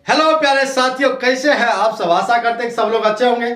Hello प्यारे साथियों, कैसे हैं आप सब। आशा करते हैं कि सब लोग अच्छे होंगे।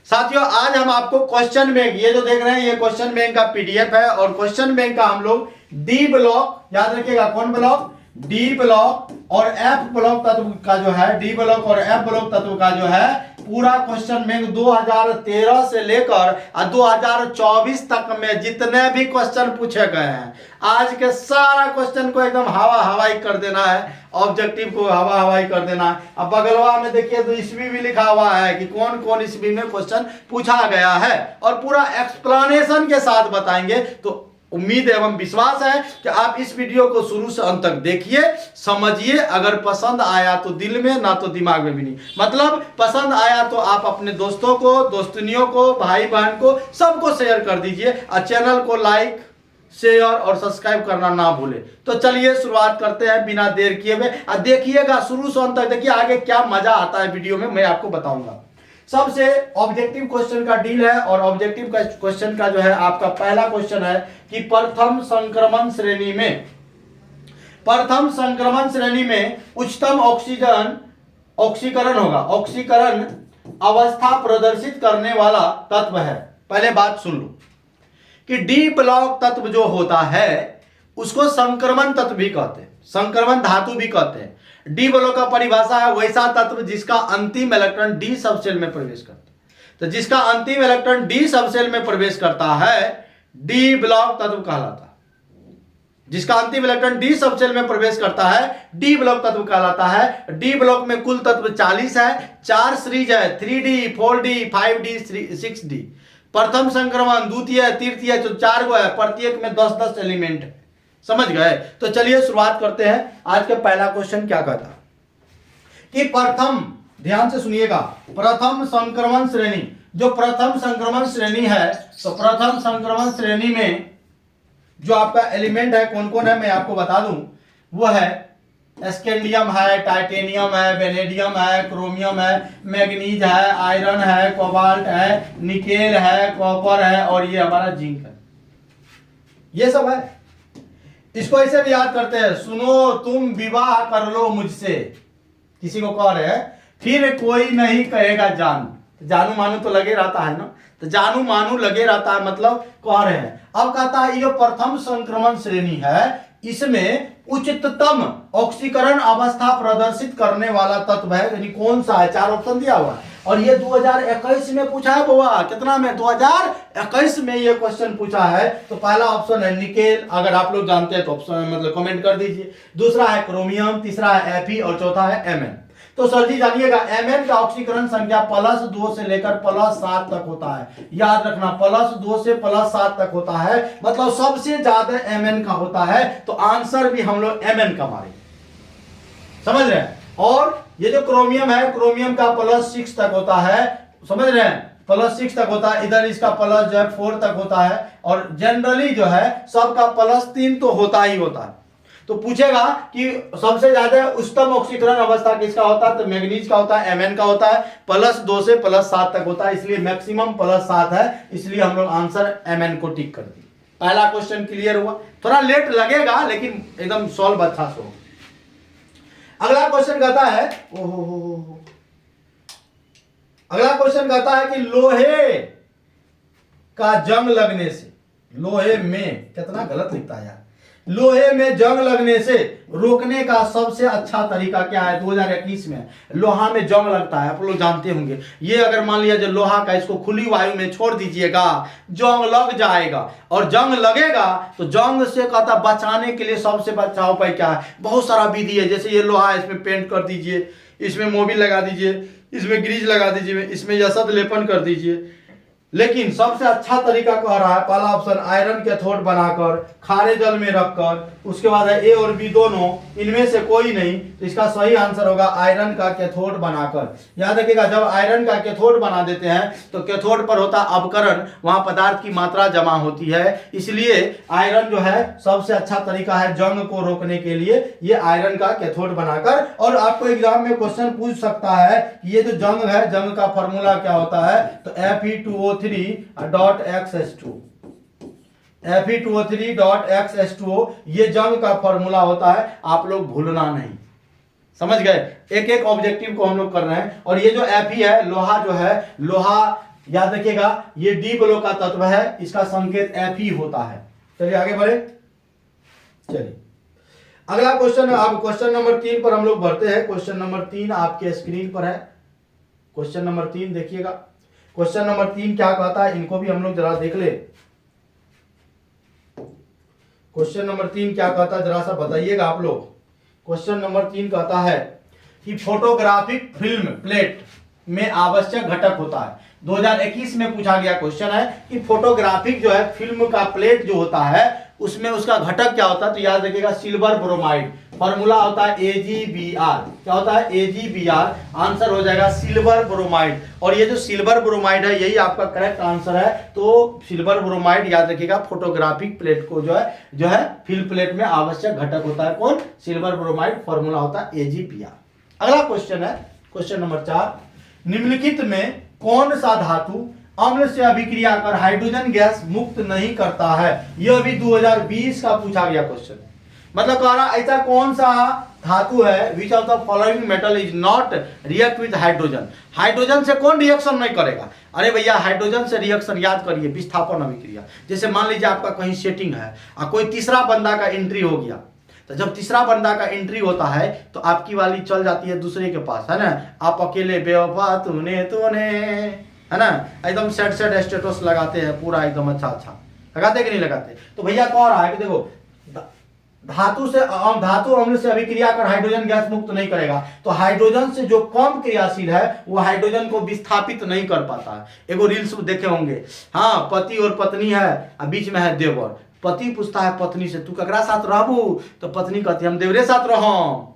साथियों, आज हम आपको क्वेश्चन बैंक, ये जो देख रहे हैं ये क्वेश्चन बैंक का पीडीएफ है और क्वेश्चन बैंक का हम लोग डी ब्लॉक, याद रखिएगा कौन ब्लॉक, डी ब्लॉक और एफ ब्लॉक तत्व का जो है, डी ब्लॉक और एफ ब्लॉक तत्व का जो है पूरा क्वेश्चन बैंक 2013 से लेकर 2024 तक में जितने भी क्वेश्चन पूछे गए हैं, आज के सारा क्वेश्चन को एकदम हवा हवाई कर देना है, ऑब्जेक्टिव को हवा हवाई कर देना है। अब बगलवा में देखिए तो ईस्वी भी लिखा हुआ है कि कौन कौन ईस्वी में क्वेश्चन पूछा गया है और पूरा एक्सप्लेनेशन के साथ बताएंगे। तो उम्मीद एवं विश्वास है कि आप इस वीडियो को शुरू से अंत तक देखिए, समझिए। अगर पसंद आया तो दिल में, ना तो दिमाग में भी नहीं, मतलब पसंद आया तो आप अपने दोस्तों को, दोस्तनियों को, भाई बहन को, सबको शेयर कर दीजिए और चैनल को लाइक, शेयर और सब्सक्राइब करना ना भूले। तो चलिए शुरुआत करते हैं बिना देर किए हुए। और देखिएगा शुरू से अंत तक, देखिए आगे क्या मजा आता है वीडियो में, मैं आपको बताऊंगा। सबसे ऑब्जेक्टिव क्वेश्चन का डील है और ऑब्जेक्टिव का क्वेश्चन का जो है आपका पहला क्वेश्चन है कि प्रथम संक्रमण श्रेणी में, प्रथम संक्रमण श्रेणी में उच्चतम ऑक्सीकरण होगा, ऑक्सीकरण अवस्था प्रदर्शित करने वाला तत्व है। पहले बात सुन लो कि डी ब्लॉक तत्व जो होता है उसको संक्रमण तत्व भी कहते हैं, संक्रमण धातु भी कहते हैं। डी ब्लॉक का परिभाषा है वैसा तत्व जिसका अंतिम इलेक्ट्रॉन डी सबसेल में प्रवेश करता है। तो जिसका अंतिम इलेक्ट्रॉन डी सबसेल में प्रवेश करता है डी ब्लॉक तत्व कहलाता है। जिसका अंतिम इलेक्ट्रॉन डी सबसेल में प्रवेश करता है डी ब्लॉक तत्व कहलाता है। डी ब्लॉक में कुल तत्व 40 है, 4 सीरीज है, 3D, 4D, 5D, 6D। प्रथम संक्रमण, द्वितीय, तृतीय, जो 4 गो है, प्रत्येक में 10-10 एलिमेंट है। समझ गए। तो चलिए शुरुआत करते हैं। आज का पहला क्वेश्चन क्या कहता कि प्रथम, ध्यान से सुनिएगा, प्रथम संक्रमण श्रेणी, जो प्रथम संक्रमण श्रेणी है, तो प्रथम संक्रमण श्रेणी में जो आपका एलिमेंट है कौन कौन है मैं आपको बता दूं। वो है स्कैंडियम है, टाइटेनियम है, वेनेडियम है, क्रोमियम है, मैग्नीज है, आयरन है, कोबाल्ट है, निकेल है, कॉपर है और ये हमारा जिंक है। ये सब है। इसको ऐसे भी याद करते हैं, सुनो तुम विवाह कर लो मुझसे, किसी को कह रहे हैं, फिर कोई नहीं कहेगा जानू। जानू मानू तो लगे रहता है ना, तो जानू मानू लगे रहता है, मतलब कह रहे हैं। अब कहता है ये प्रथम संक्रमण श्रेणी है, इसमें उच्चतम ऑक्सीकरण अवस्था प्रदर्शित करने वाला तत्व है, यानी कौन सा है, 4 ऑप्शन दिया हुआ है। और ये 2021 में पूछा है बुआ, कितना में, 2021 में ये क्वेश्चन पूछा है। तो पहला ऑप्शन है निकेल, अगर आप लोग जानते हैं तो ऑप्शन मतलब कमेंट कर दीजिए। दूसरा है क्रोमियम, तीसरा है Fe और चौथा है Mn। तो सर जी जानिएगा Mn का ऑक्सीकरण संख्या +2 से लेकर +7 तक होता है। याद रखना, +2 से +7 तक होता है, मतलब सबसे ज्यादा Mn का होता है। तो आंसर भी हम लोग Mn का मारेंगे, समझ रहे हैं। और ये जो क्रोमियम है, क्रोमियम का +6 तक होता है, समझ रहे हैं, +6 तक होता है। इधर इसका प्लस जो है 4 तक होता है। और जनरली जो है सबका +3 तो होता ही होता है। तो पूछेगा कि सबसे ज्यादा उच्चतम ऑक्सीकरण अवस्था किसका होता है, तो मैग्नीज का होता है, Mn का होता है, +2 से +7 तक होता है, इसलिए मैक्सिमम +7 है, इसलिए हम लोग आंसर Mn को टिक कर दिए। पहला क्वेश्चन क्लियर हुआ। थोड़ा लेट लगेगा लेकिन एकदम सॉल्व अच्छा से हो। अगला क्वेश्चन कहता है, अगला क्वेश्चन कहता है कि लोहे का जंग लगने से, लोहे में, कितना गलत लिखता है यार, लोहे में जंग लगने से रोकने का सबसे अच्छा तरीका क्या है। 2021 में लोहा में जंग लगता है, आप लोग जानते होंगे। ये अगर मान लिया जो लोहा का, इसको खुली वायु में छोड़ दीजिएगा, जंग लग जाएगा। और जंग लगेगा तो जंग से कहता बचाने के लिए सबसे अच्छा उपाय क्या है, बहुत सारा विधि है। जैसे ये लोहा है, इसमें पेंट कर दीजिए, इसमें मोबिल लगा दीजिए, इसमें ग्रीज लगा दीजिए, इसमें यसद लेपन कर दीजिए। लेकिन सबसे अच्छा तरीका कह रहा है पहला ऑप्शन, आयरन कैथोड बनाकर खारे जल में रखकर, उसके बाद है ए और बी दोनों, इनमें से कोई नहीं। तो इसका सही आंसर होगा आयरन का कैथोड बनाकर। याद रखिएगा, जब आयरन का कैथोड बना देते हैं तो कैथोड पर होता अवकरण, वहां पदार्थ की मात्रा जमा होती है, इसलिए आयरन जो है सबसे अच्छा तरीका है जंग को रोकने के लिए, ये आयरन का कैथोड बनाकर। और आपको एग्जाम में क्वेश्चन पूछ सकता है कि ये जो जंग है, जंग का फॉर्मूला क्या होता है, तो Fe2O3.X Fe2O3.X ये जंग का फॉर्मूला होता है, आप लोग भूलना नहीं। समझ गए, एक एक ऑब्जेक्टिव को हम लोग कर रहे हैं। और ये जो Fe है, लोहा जो है, लोहा याद रखिएगा ये डी ब्लॉक का तत्व है, इसका संकेत Fe होता है। चलिए आगे बढ़े। चलिए अगला क्वेश्चन है, अब क्वेश्चन नंबर 3 पर हम लोग बढ़ते हैं। क्वेश्चन नंबर 3 आपके स्क्रीन पर है। क्वेश्चन नंबर 3 देखिएगा। क्वेश्चन नंबर 3 क्या कहता है, इनको भी हम लोग जरा देख ले। क्वेश्चन नंबर 3 क्या कहता है जरा सा बताइएगा आप लोग। क्वेश्चन नंबर 3 कहता है कि फोटोग्राफिक फिल्म प्लेट में आवश्यक घटक होता है। 2021 में पूछा गया क्वेश्चन है कि फोटोग्राफिक जो है फिल्म का प्लेट जो होता है उसमें उसका घटक क्या होता है, तो याद रखिएगा सिल्वर ब्रोमाइड। फॉर्मूला होता है AgBr। क्या होता है AgBr, आंसर हो जाएगा सिल्वर ब्रोमाइड। और ये जो सिल्वर ब्रोमाइड है यही आपका करेक्ट आंसर है। तो सिल्वर ब्रोमाइड याद रखिएगा फोटोग्राफिक प्लेट को जो है फिल्म प्लेट में आवश्यक घटक होता है कौन, सिल्वर ब्रोमाइड। फॉर्मूला होता है AgBr। अगला क्वेश्चन है क्वेश्चन नंबर 4, निम्नलिखित में कौन सा धातु अम्ल से अभिक्रिया कर हाइड्रोजन गैस मुक्त नहीं करता है। यह भी 2020 का पूछा गया क्वेश्चन। मतलब कह रहा ऐसा कौन सा धातु है which of the following metal is not react with hydrogen. Hydrogen से कौन रिएक्शन नहीं करेगा। अरे भैया हाइड्रोजन से रिएक्शन याद करिए विस्थापन अभिक्रिया। जैसे मान लीजिए आपका कहीं सेटिंग है और कोई तीसरा बंदा का एंट्री हो गया, तो जब तीसरा बंदा का एंट्री होता है तो आपकी वाली चल जाती है दूसरे के पास, है ना। आप अकेले बेवफा तूने है ना, एकदम सेट स्टेटस लगाते हैं पूरा एकदम अच्छा लगाते कि नहीं लगाते। तो भैया कह रहा है कि देखो धातु अम्ल से अभिक्रिया कर हाइड्रोजन गैस मुक्त नहीं करेगा, तो हाइड्रोजन से जो कम क्रियाशील है वो हाइड्रोजन को विस्थापित नहीं कर पाता है। एगो रील्स देखे होंगे, हाँ पति और पत्नी है और बीच में है देवर। पति पूछता है पत्नी से तू ककरा साथ रहबू, तो पत्नी कहती है हम देवरे साथ रहो।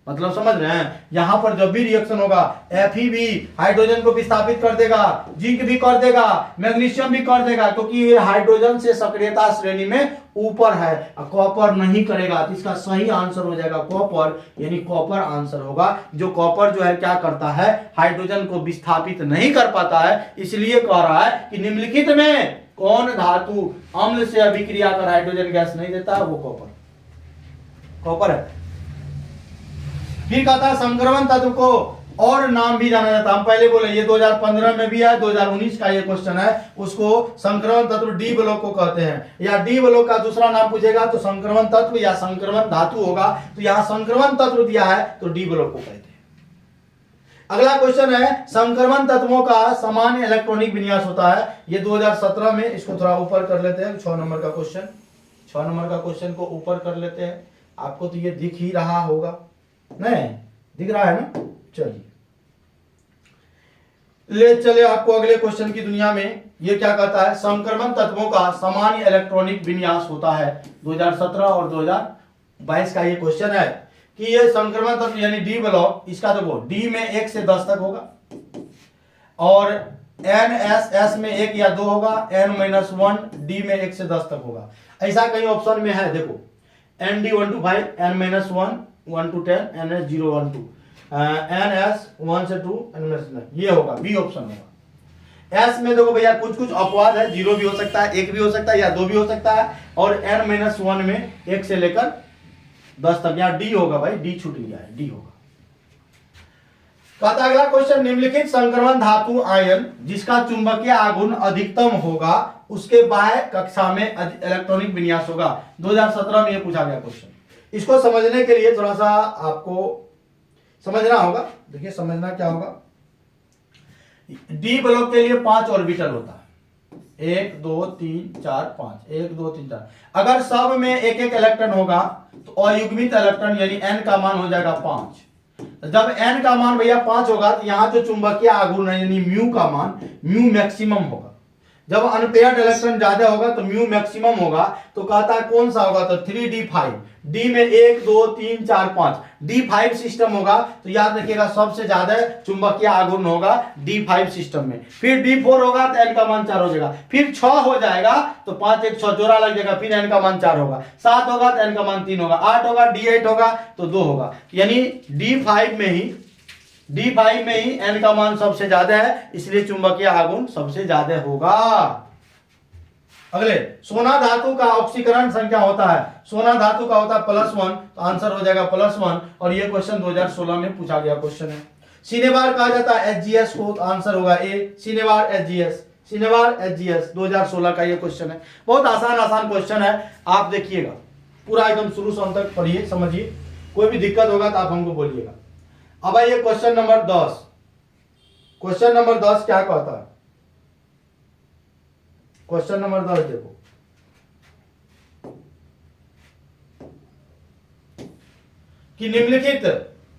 मतलब समझ रहे हैं, यहां पर जब भी रिएक्शन होगा Fe भी हाइड्रोजन को विस्थापित कर देगा, जिंक भी कर देगा, मैग्नीशियम भी कर देगा, क्योंकि ये हाइड्रोजन से सक्रियता श्रेणी में ऊपर है। कॉपर नहीं करेगा, तो इसका सही आंसर हो जाएगा कॉपर, यानी कॉपर आंसर होगा। जो कॉपर जो है क्या करता है, हाइड्रोजन को विस्थापित नहीं कर पाता है। इसलिए कह रहा है कि निम्नलिखित में कौन धातु अम्ल से अभिक्रिया कर हाइड्रोजन गैस नहीं देता, वो कॉपर है। फिर कहता है संक्रमण तत्व को और नाम भी जाना जाता है। हम पहले बोले ये 2015 में भी है, 2019 का ये क्वेश्चन है। उसको संक्रमण तत्व डी ब्लॉक को कहते हैं, या डी ब्लॉक का दूसरा नाम पूछेगा तो संक्रमण तत्व या संक्रमण धातु होगा। तो यहां संक्रमण तत्व दिया है तो डी ब्लॉक को कहते हैं। अगला क्वेश्चन है संक्रमण तत्वों का सामान्य इलेक्ट्रॉनिक विन्यास होता है। ये 2017 में, इसको थोड़ा ऊपर कर लेते हैं। 6 नंबर का क्वेश्चन, 6 नंबर का क्वेश्चन को ऊपर कर लेते हैं। आपको तो ये दिख ही रहा होगा, नहीं दिख रहा है ना। चलिए ले चले आपको अगले क्वेश्चन की दुनिया में। ये क्या कहता है, संक्रमण तत्वों का सामान्य इलेक्ट्रॉनिक विन्यास होता है। 2017 और 2022 का ये क्वेश्चन है कि ये संक्रमण तत्व यानी डी ब्लॉक, इसका देखो डी में 1 से 10 तक होगा और NS में 1 या 2 होगा, N-1 डी में 1 से 10 तक होगा। ऐसा कई ऑप्शन में है, देखो ND1 to 5, N-1 1 to 10, NS 0 1 2, NS 1 से 2, NS ये होगा, बी ऑप्शन होगा। S में देखो भैया कुछ अपवाद है, 0 भी हो सकता है, 1 भी हो सकता है या 2 भी हो सकता है। और N-1 में 1 से लेकर 10 तक, यहाँ डी होगा भाई, डी छूट गया है, डी होगा। कहता अगला क्वेश्चन, निम्नलिखित संक्रमण धातु आयन जिसका चुंबकीय आघूर्ण अधिकतम होगा उसके बाह्य कक्षा में इलेक्ट्रॉनिक विन्यास होगा। 2017 में यह पूछा गया क्वेश्चन। इसको समझने के लिए थोड़ा सा आपको समझना होगा। देखिए समझना क्या होगा, डी ब्लॉक के लिए 5 ऑर्बिटल होता है, 1 2 3 4 5, 1 2 3 4। अगर सब में एक इलेक्ट्रॉन होगा तो अयुग्मित इलेक्ट्रॉन यानी n का मान हो जाएगा 5। जब n का मान भैया 5 होगा तो यहां जो चुंबकीय आघूर्ण है यानी म्यू का मान, म्यू मैक्सिमम होगा। जब अनपेयर्ड इलेक्ट्रॉन ज्यादा होगा तो म्यू मैक्सिमम होगा। तो कहता है कौन सा होगा, तो 3d5, डी में 1 2 3 4 5, D5 सिस्टम होगा। तो याद रखिएगा सबसे ज्यादा चुंबकीय आघूर्ण होगा D5 सिस्टम में। फिर D4 होगा तो n का मान 4 हो जाएगा। फिर 6 हो जाएगा तो 5 1 6 जोड़ा लग जाएगा, फिर n का मान 4 होगा। 7 होगा तो n का मान 3 होगा। 8 होगा, D8 होगा तो 2 होगा। यानी D5 में ही n का मान सबसे ज्यादा है, इसलिए चुंबकीय आघूर्ण सबसे ज्यादा होगा। अगले, सोना धातु का ऑक्सीकरण संख्या होता है, सोना धातु का होता है +1, तो आंसर हो जाएगा +1। और ये क्वेश्चन 2016 में पूछा गया क्वेश्चन है। सिनेबार कहा जाता है HGS को, तो आंसर होगा ए, सिनेबार HGS, सिनेबार HGS 2016 का ये क्वेश्चन है। बहुत आसान क्वेश्चन है, आप देखिएगा पूरा एकदम शुरू से अंत तक पढ़िए, समझिए, कोई भी दिक्कत होगा तो आप हमको बोलिएगा। अब आइए क्वेश्चन नंबर 10। क्वेश्चन नंबर 10 क्या कहता है? क्वेश्चन नंबर 10 देखो, कि निम्नलिखित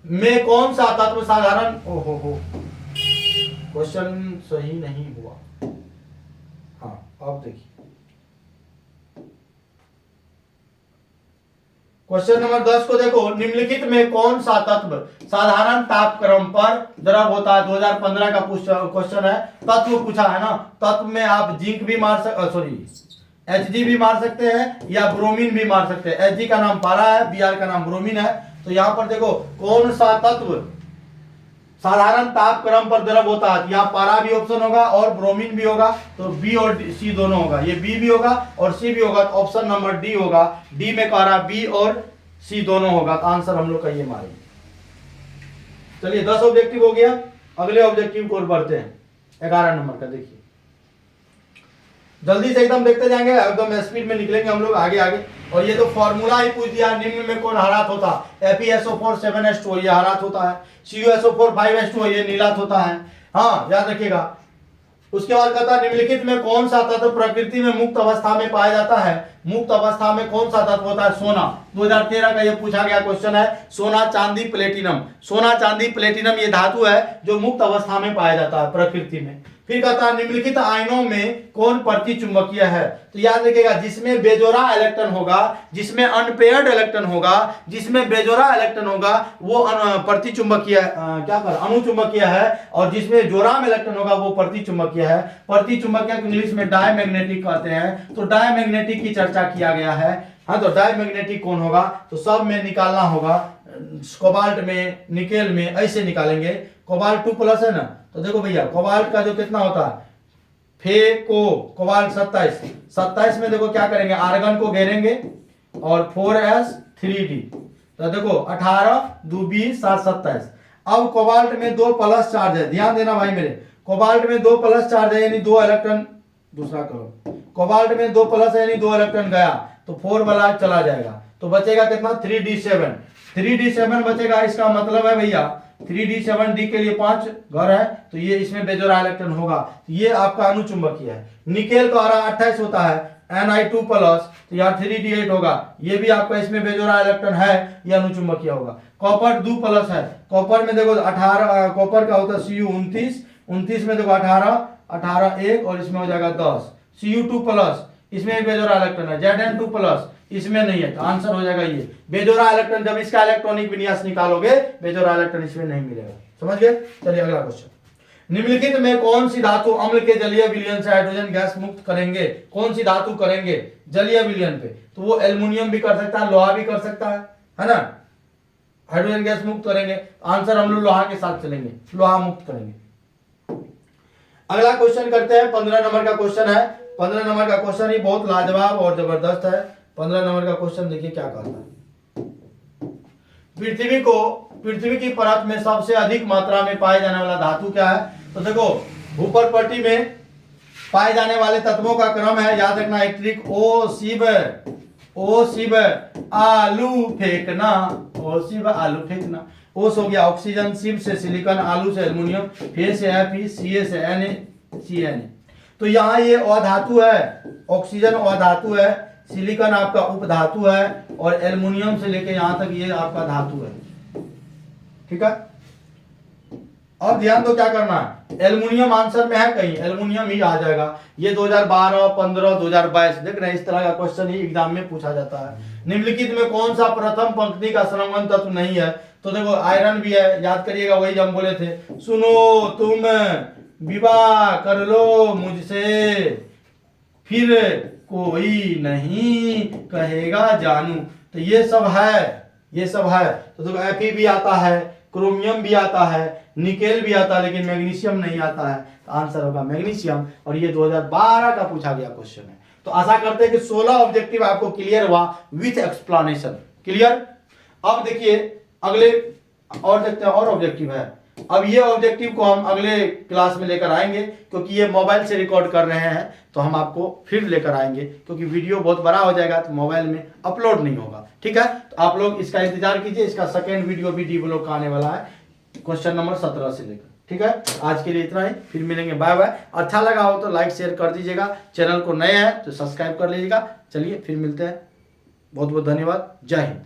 में कौन सा तत्व साधारण, ओहो क्वेश्चन सही नहीं हुआ। हाँ अब देखिए क्वेश्चन नंबर 10 को देखो, निम्नलिखित में कौन सा तत्व साधारण तापक्रम पर द्रव होता है? 2015 का क्वेश्चन है, तत्व पूछा है ना। तत्व में आप जिंक भी मार Hg भी मार सकते हैं या ब्रोमीन भी मार सकते हैं। Hg का नाम पारा है, Br का नाम ब्रोमीन है। तो यहां पर देखो कौन सा तत्व साधारण तापक्रम पर द्रव होता है, यहाँ पारा भी ऑप्शन होगा और ब्रोमीन भी होगा, तो बी और सी दोनों होगा, ये बी भी होगा और सी भी होगा, तो ऑप्शन नंबर डी होगा। डी में कह रहा बी और सी दोनों होगा, तो आंसर हम लोग का ये मारेंगे। चलिए 10 ऑब्जेक्टिव हो गया, अगले ऑब्जेक्टिव को बढ़ते हैं 11 नंबर का। देखिए जल्दी से एकदम देखते जाएंगे, एकदम स्पीड में निकलेंगे हम लोग आगे आगे। और ये तो फॉर्मूला ही पूछ दिया, निम्न में कौन हरात होता है? FeSO4 7H2O ये हरात होता है, CuSO4 5H2O ये नीलात होता है। हाँ याद रखिएगा। उसके बाद कहता है निम्नलिखित में कौन सा तत्व प्रकृति में मुक्त अवस्था में पाया जाता है? मुक्त अवस्था में कौन सा तत्व होता है? सोना। 2013 का ये पूछा गया क्वेश्चन है, सोना चांदी प्लेटिनम। सोना चांदी प्लेटिनम ये धातु है जो मुक्त अवस्था में पाया जाता है प्रकृति में। फिर कहता है निम्नलिखित आयनों में कौन प्रति चुंबकीय है? तो याद रखिएगा, जिसमें बेजोड़ा इलेक्ट्रॉन होगा, जिसमें अनपेयर्ड इलेक्ट्रॉन होगा, जिसमें बेजोड़ा इलेक्ट्रॉन होगा वो प्रति चुंबकीय क्या कर अनुचुंबकीय है, और जिसमें जोड़ा में इलेक्ट्रॉन होगा वो प्रति चुंबकीय है। प्रति चुंबकीय इंग्लिश में डायमैग्नेटिक कहते हैं। तो डायमैग्नेटिक की चर्चा किया गया है। हाँ तो डायमैग्नेटिक कौन होगा? तो सब में निकालना होगा, कोबाल्ट में, निकेल में, ऐसे निकालेंगे। कोबाल्ट 2+ है ना, तो देखो भैया कोबाल्ट का जो कितना होता है, कोबाल्ट 27 में देखो क्या करेंगे, आर्गन को घेरेंगे और 4s3d, तो देखो 18 2 20 7 27। अब कोबाल्ट में 2+ चार्ज है, ध्यान देना भाई मेरे, कोबाल्ट में 2+ चार्ज है यानी 2 इलेक्ट्रॉन, दूसरा करो, कोबाल्ट में 2+ है यानी 2 इलेक्ट्रॉन गया, तो 4 वाला चला जाएगा, तो बचेगा कितना 3d7 बचेगा। इसका मतलब है भैया 3d7d के लिए 5 घर है, तो ये इसमें बेजोड़ा इलेक्ट्रॉन होगा, ये आपका अनुचुंबकीय है। निकेल का 28 होता है, Ni2+, तो यहाँ 3d8 होगा, ये भी आपका इसमें बेजोड़ा इलेक्ट्रॉन है, ये अनुचुंबकीय होगा। कॉपर 2+ है, कॉपर में देखो 18, कॉपर का होता है Cu 29 में देखो 18 1 और इसमें हो जाएगा 10। Cu2+, इसमें भी बेजोड़ा इलेक्ट्रॉन है। Zn2+, इसमें नहीं है, तो आंसर हो जाएगा ये बेजोड़ा इलेक्ट्रॉन। जब इसका इलेक्ट्रॉनिक विन्यास निकालोगे बेजोड़ा इलेक्ट्रॉन इसमें नहीं मिलेगा, समझ गए। चलिए अगला क्वेश्चन, निम्नलिखित में कौन सी धातु अम्ल के जलीय विलयन से हाइड्रोजन गैस मुक्त करेंगे? कौन सी धातु करेंगे जलीय विलयन पे? तो वो एल्युमिनियम भी कर सकता है, लोहा भी कर सकता है ना, हाइड्रोजन गैस मुक्त करेंगे। आंसर हम लोग लोहा के साथ चलेंगे, लोहा मुक्त करेंगे। अगला क्वेश्चन करते हैं, 15 नंबर का क्वेश्चन है। 15 नंबर का क्वेश्चन ही बहुत लाजवाब और जबरदस्त है। 15 नंबर का क्वेश्चन देखिए क्या कहता है, पृथ्वी की परत में सबसे अधिक मात्रा में पाए जाने वाला धातु क्या है? तो देखो ऊपर पट्टी में पाए जाने वाले तत्वों का क्रम है, याद रखना, इलेक्ट्रिक ओ शिव आलू फेंकना, ओ शिव आलू फेंकना। ओस हो गया ऑक्सीजन, शिव से सिलिकॉन, आलू से एल्युमिनियम, फे से Fe, Ca से Na। तो यहाँ ये अधातु है, ऑक्सीजन अधातु है, सिलिकॉन आपका उपधातु है, और एल्युमिनियम से लेके यहाँ तक ये आपका धातु है, ठीक है। अब ध्यान दो क्या करना है, एल्युमिनियम आंसर में है कहीं, एल्युमिनियम ही आ जाएगा। ये 2012 15 2022 देख रहे हैं, इस तरह का क्वेश्चन ही एग्जाम में पूछा जाता है। निम्नलिखित में कौन सा प्रथम पंक्ति का संलग्न तत्व नहीं है? तो देखो आयरन भी है, याद करिएगा, वही जो हम बोले थे, सुनो तुम विवाह कर लो मुझसे, फिर कोई नहीं कहेगा जानू। तो ये सब है, तो देखो Fe भी आता है, क्रोमियम भी आता है, निकेल भी आता है, लेकिन मैग्नीशियम नहीं आता है, तो आंसर होगा मैग्नीशियम। और ये 2012 का पूछा गया क्वेश्चन है। तो आशा करते हैं कि 16 ऑब्जेक्टिव आपको क्लियर हुआ विथ एक्सप्लेनेशन। क्लियर। अब देखिए अगले और देखते हैं और ऑब्जेक्टिव है। अब ये ऑब्जेक्टिव को हम अगले क्लास में लेकर आएंगे, क्योंकि ये मोबाइल से रिकॉर्ड कर रहे हैं तो हम आपको फिर लेकर आएंगे, क्योंकि वीडियो बहुत बड़ा हो जाएगा तो मोबाइल में अपलोड नहीं होगा। ठीक है, तो आप लोग इसका इंतजार कीजिए, इसका सेकेंड वीडियो भी डी ब्लॉक का आने वाला है क्वेश्चन नंबर 17 से लेकर। ठीक है, आज के लिए इतना ही, फिर मिलेंगे, बाय बाय। अच्छा लगा हो तो लाइक शेयर कर दीजिएगा, चैनल को नए हैं तो सब्सक्राइब कर लीजिएगा। चलिए फिर मिलते हैं, बहुत बहुत धन्यवाद, जय हिंद।